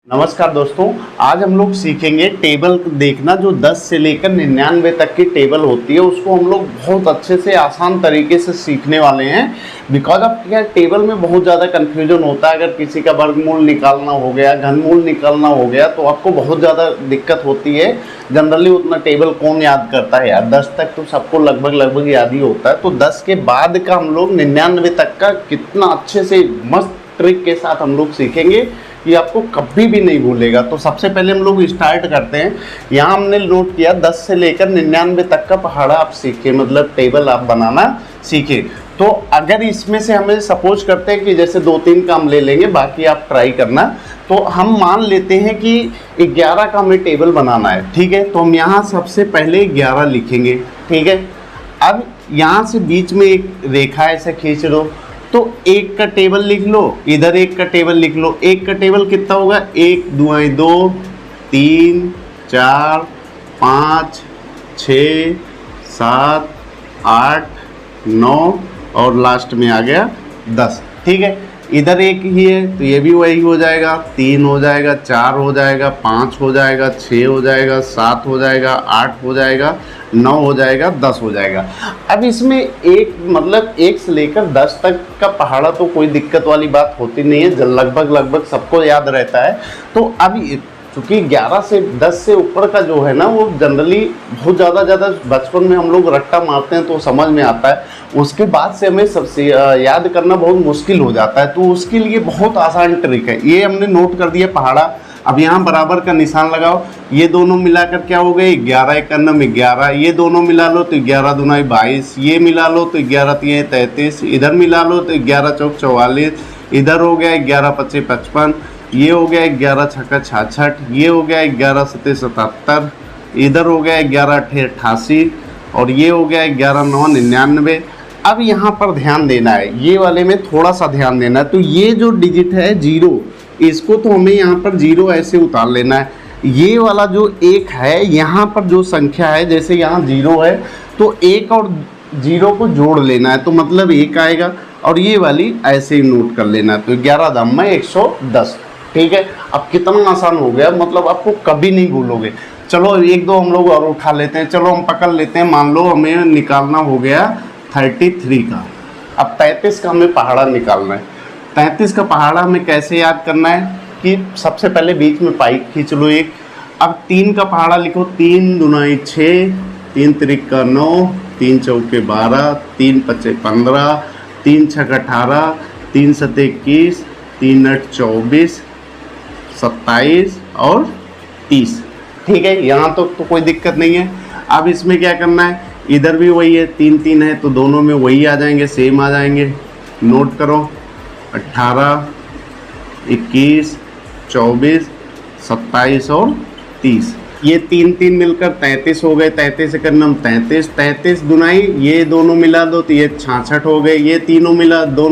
नमस्कार दोस्तों, आज हम लोग सीखेंगे टेबल देखना। जो 10 से लेकर 99 तक की टेबल होती है उसको हम लोग बहुत अच्छे से आसान तरीके से सीखने वाले हैं। बिकॉज ऑफ क्या, टेबल में बहुत ज़्यादा कन्फ्यूजन होता है। अगर किसी का वर्गमूल निकालना हो गया, घनमूल निकालना हो गया, तो आपको बहुत ज़्यादा दिक्कत होती है। जनरली उतना टेबल कौन याद करता है यार, 10 तक तो सबको लगभग याद ही होता है। तो 10 के बाद का हम लोग 99 तक का कितना अच्छे से मस्त ट्रिक के साथ हम लोग सीखेंगे, ये आपको कभी भी नहीं भूलेगा। तो सबसे पहले हम लोग स्टार्ट करते हैं। यहाँ हमने नोट किया 10 से लेकर 99 तक का पहाड़ा आप सीखे, मतलब टेबल आप बनाना सीखे। तो अगर इसमें से हमें सपोज करते हैं कि जैसे 2-3 काम ले लेंगे, बाकी आप ट्राई करना। तो हम मान लेते हैं कि 11 का हमें टेबल बनाना है, ठीक है। तो हम यहाँ सबसे पहले 11 लिखेंगे, ठीक है। अब यहाँ से बीच में एक रेखा ऐसे खींच दो, तो 1 का टेबल लिख लो, इधर 1 का टेबल लिख लो। 1 का टेबल कितना होगा, 1 2 2 3 4 5 6 7 8 9 और लास्ट में आ गया 10, ठीक है। इधर 1 ही है तो ये भी वही हो जाएगा, 3 हो जाएगा, 4 हो जाएगा, 5 हो जाएगा, 6 हो जाएगा, 7 हो जाएगा, 8 हो जाएगा, 9 हो जाएगा, 10 हो जाएगा। अब इसमें एक मतलब 1 से लेकर 10 तक का पहाड़ा तो कोई दिक्कत वाली बात होती नहीं है, लगभग सबको याद रहता है। तो अब चूँकि 11 से 10 से ऊपर का जो है ना, वो जनरली बहुत ज़्यादा बचपन में हम लोग रट्टा मारते हैं तो समझ में आता है। उसके बाद से हमें सबसे याद करना बहुत मुश्किल हो जाता है। तो उसके लिए बहुत आसान ट्रिक है। ये हमने नोट कर दिया पहाड़ा। अब यहाँ बराबर का निशान लगाओ, ये दोनों मिलाकर क्या हो गए 11 1 11, ये दोनों मिला लो तो 11 दूना 22, ये मिला लो तो 11 3 33, इधर मिला लो तो 11 चौक 44, इधर हो गया 11 25 55, ये हो गया 11 छक्का 66, ये हो गया 11 सत्ते 77, इधर हो गया 11 अट्ठे 88 और ये हो गया 11 9 99। अब यहाँ पर ध्यान देना है, ये वाले में थोड़ा सा ध्यान देना है। तो ये जो डिजिट है 0, इसको तो हमें यहाँ पर 0 ऐसे उतार लेना है। ये वाला जो 1 है, यहाँ पर जो संख्या है, जैसे यहाँ 0 है तो 1 और 0 को जोड़ लेना है, तो मतलब 1 आएगा। और ये वाली ऐसे ही नोट कर लेना है, तो 11 दम में 110, ठीक है। अब कितना आसान हो गया, मतलब आपको कभी नहीं भूलोगे। चलो 1-2 हम लोग और उठा लेते हैं। चलो हम पकड़ लेते हैं। मान लो हमें निकालना हो गया 33 का। अब 33 का हमें पहाड़ा निकालना है। 33 का पहाड़ा हमें कैसे याद करना है कि सबसे पहले बीच में पाई खींच लो एक। अब 3 का पहाड़ा लिखो, 3 दूना 6, 3 त्रिका 9, 3 चौके 12, 3 पचे 15, 3 छक 18, 3 सत्ते 21, 3 8 24, 27 और 30, ठीक है। यहाँ तो कोई दिक्कत नहीं है। अब इसमें क्या करना है, इधर भी वही है, 3 3 है तो दोनों में वही आ जाएंगे, सेम आ जाएंगे। नोट करो, 18 21 24 27 और 30, ये 3 3 मिलकर 33 हो गए। 33 के नम 33, 33 दुनाई, ये दोनों मिला दो तो ये 66 हो गए। ये दोनों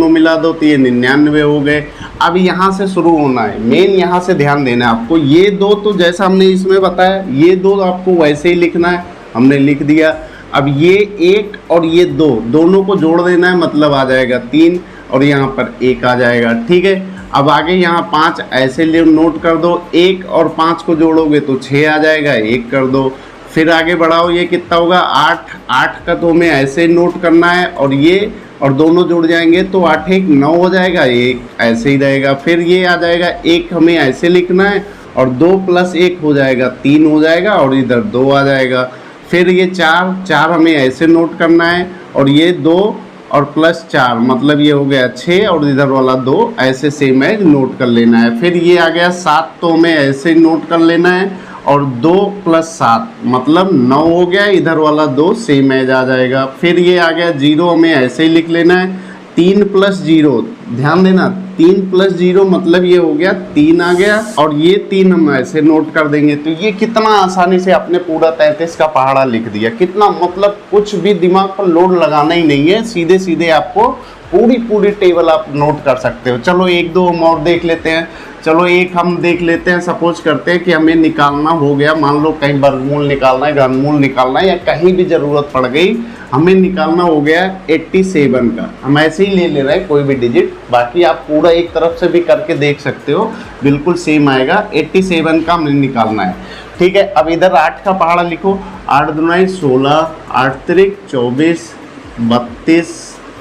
मिला दो तो ये 99 हो गए। अब यहाँ से शुरू होना है, मेन यहाँ से ध्यान देना है आपको। ये 2 तो जैसा हमने इसमें बताया, ये 2 आपको वैसे ही लिखना है, हमने लिख दिया। अब ये 1 और ये 2 दोनों को जोड़ देना है, मतलब आ जाएगा 3 और यहाँ पर 1 आ जाएगा, ठीक है। अब आगे यहाँ 5 ऐसे ले नोट कर दो, 1 और 5 को जोड़ोगे तो 6 आ जाएगा, 1 कर दो। फिर आगे बढ़ाओ, ये कितना होगा 8, 8 का तो हमें ऐसे नोट करना है और ये और दोनों जुड़ जाएंगे तो 8 1 9 हो जाएगा, 1 ऐसे ही रहेगा। फिर ये आ जाएगा 1 हमें ऐसे लिखना है और 2 + 1 हो जाएगा 3 हो जाएगा और इधर 2 आ जाएगा। फिर ये 4 हमें ऐसे नोट करना है और ये 2 और +4 मतलब ये हो गया 6 और इधर वाला 2 ऐसे सेम है नोट कर लेना है। फिर ये आ गया 7 तो हमें ऐसे नोट कर लेना है और 2 + 7 मतलब 9 हो गया, इधर वाला 2 सेम एज आ जाएगा। फिर ये आ गया 0 हमें ऐसे ही लिख लेना है। 3 + 0 ध्यान देना, 3 + 0 मतलब ये हो गया 3 आ गया और ये 3 हम ऐसे नोट कर देंगे। तो ये कितना आसानी से आपने पूरा 33 का पहाड़ा लिख दिया। कितना मतलब कुछ भी दिमाग पर लोड लगाना ही नहीं है, सीधे सीधे आपको पूरी टेबल आप नोट कर सकते हो। चलो 1-2 हम और देख लेते हैं। चलो एक हम देख लेते हैं। सपोज करते हैं कि हमें निकालना हो गया, मान लो कहीं वर्गमूल निकालना है, घनमूल निकालना है या कहीं भी ज़रूरत पड़ गई, हमें निकालना हो गया 87 का। हम ऐसे ही ले रहे हैं कोई भी डिजिट, बाकी आप पूरा पूरा एक तरफ से भी करके देख सकते हो, बिल्कुल सेम आएगा। 87 का हमें निकालना है, ठीक है। अब इधर 8 का पहाड़ा लिखो, 8 दूनी 16, 8 तिरिक 24, 32,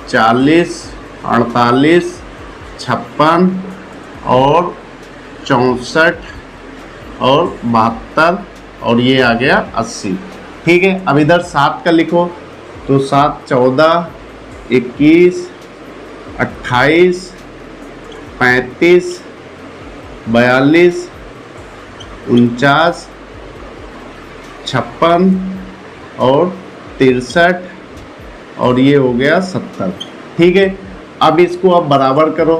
40, 48, 56 और 64 और 72 और ये आ गया 80, ठीक है। अब इधर 7 का लिखो, तो 7, 14, 21, 28, 35, 42, 49, 56 और 63 और ये हो गया 70, ठीक है। अब इसको आप बराबर करो,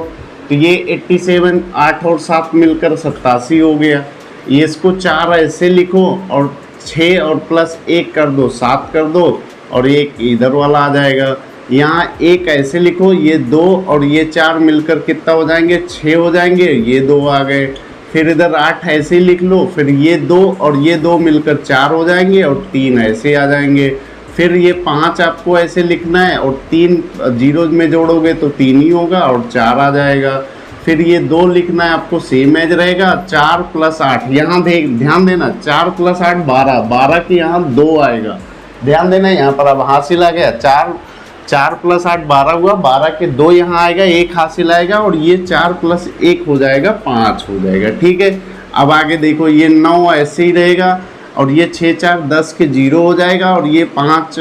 तो ये 87, 8 और 7 मिलकर 87 हो गया। ये इसको 4 ऐसे लिखो और 6 और प्लस 1 कर दो, 7 कर दो और एक इधर वाला आ जाएगा। यहाँ 1 ऐसे लिखो, ये 2 और ये 4 मिलकर कितना हो जाएंगे, 6 हो जाएंगे, ये 2 आ गए। फिर इधर 8 ऐसे लिख लो, फिर ये 2 और ये 2 मिलकर 4 हो जाएंगे और 3 ऐसे आ जाएंगे। फिर ये 5 आपको ऐसे लिखना है और 3 जीरो में जोड़ोगे तो 3 ही होगा और 4 आ जाएगा। फिर ये 2 लिखना है आपको, सेम एज रहेगा। 4 + 8, यहाँ ध्यान देना, 4 + 8 12, 12 के यहाँ 2 आएगा, ध्यान देना। यहाँ पर अब हासिल आ गया, 4 + 8 12 हुआ, 12 के 2 यहाँ आएगा, 1 हासिल आएगा और ये 4 + 1 हो जाएगा, 5 हो जाएगा, ठीक है। अब आगे देखो, ये 9 ऐसे ही रहेगा और ये 6 4 10 के 0 हो जाएगा और ये 5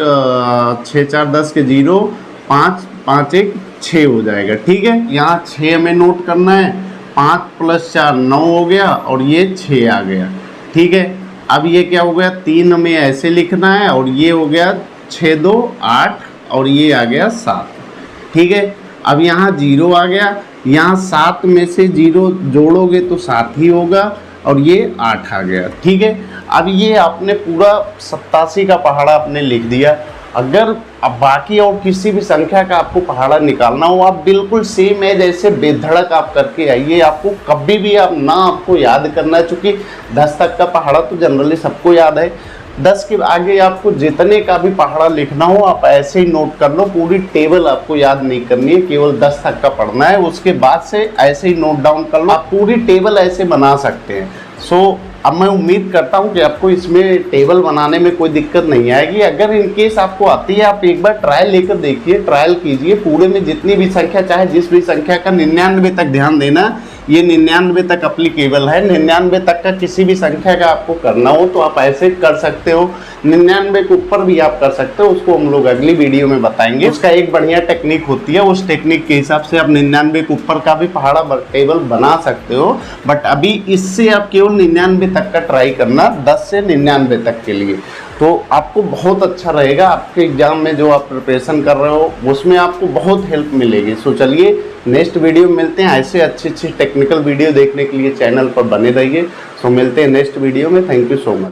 6 4 10 के 0, 5 5 1 6 हो जाएगा, ठीक है। यहाँ 6 हमें नोट करना है, 5 + 4 9 हो गया और ये 6 आ गया, ठीक है। अब ये क्या हो गया, 3 हमें ऐसे लिखना है और ये हो गया 6 2 8 और ये आ गया 7, ठीक है। अब यहाँ 0 आ गया, यहाँ 7 में से 0 जोड़ोगे तो 7 ही होगा और ये 8 आ गया, ठीक है। अब ये आपने पूरा 87 का पहाड़ा आपने लिख दिया। अगर अब बाकी और किसी भी संख्या का आपको पहाड़ा निकालना हो, आप बिल्कुल सेम है जैसे बेधड़क आप करके आइए। आपको कभी भी आप ना आपको याद करना है, चूँकि 10 तक का पहाड़ा तो जनरली सबको याद है। 10 के आगे आपको जितने का भी पहाड़ा लिखना हो आप ऐसे ही नोट कर लो, पूरी टेबल आपको याद नहीं करनी है, केवल 10 तक का पढ़ना है। उसके बाद से ऐसे ही नोट डाउन कर लो, आप पूरी टेबल ऐसे बना सकते हैं। अब मैं उम्मीद करता हूं कि आपको इसमें टेबल बनाने में कोई दिक्कत नहीं आएगी। अगर इनकेस आपको आती है, आप एक बार ट्रायल लेकर देखिए, ट्रायल कीजिए। पूरे में जितनी भी संख्या, चाहे जिस भी संख्या का 99 तक, ध्यान देना ये 99 तक अप्लीकेबल है। 99 तक का किसी भी संख्या का आपको करना हो तो आप ऐसे कर सकते हो। 99 के ऊपर भी आप कर सकते हो, उसको हम लोग अगली वीडियो में बताएंगे। उसका एक बढ़िया टेक्निक होती है, उस टेक्निक के हिसाब से आप 99 के ऊपर का भी पहाड़ा टेबल बना सकते हो। बट अभी इससे आप केवल 99 तक का ट्राई करना, 10 से 99 तक के लिए, तो आपको बहुत अच्छा रहेगा। आपके एग्जाम में जो आप प्रिपरेशन कर रहे हो उसमें आपको बहुत हेल्प मिलेगी। सो चलिए नेक्स्ट वीडियो में मिलते हैं। ऐसे अच्छी टेक्निकल वीडियो देखने के लिए चैनल पर बने रहिए। सो मिलते हैं नेक्स्ट वीडियो में। Thank you so much.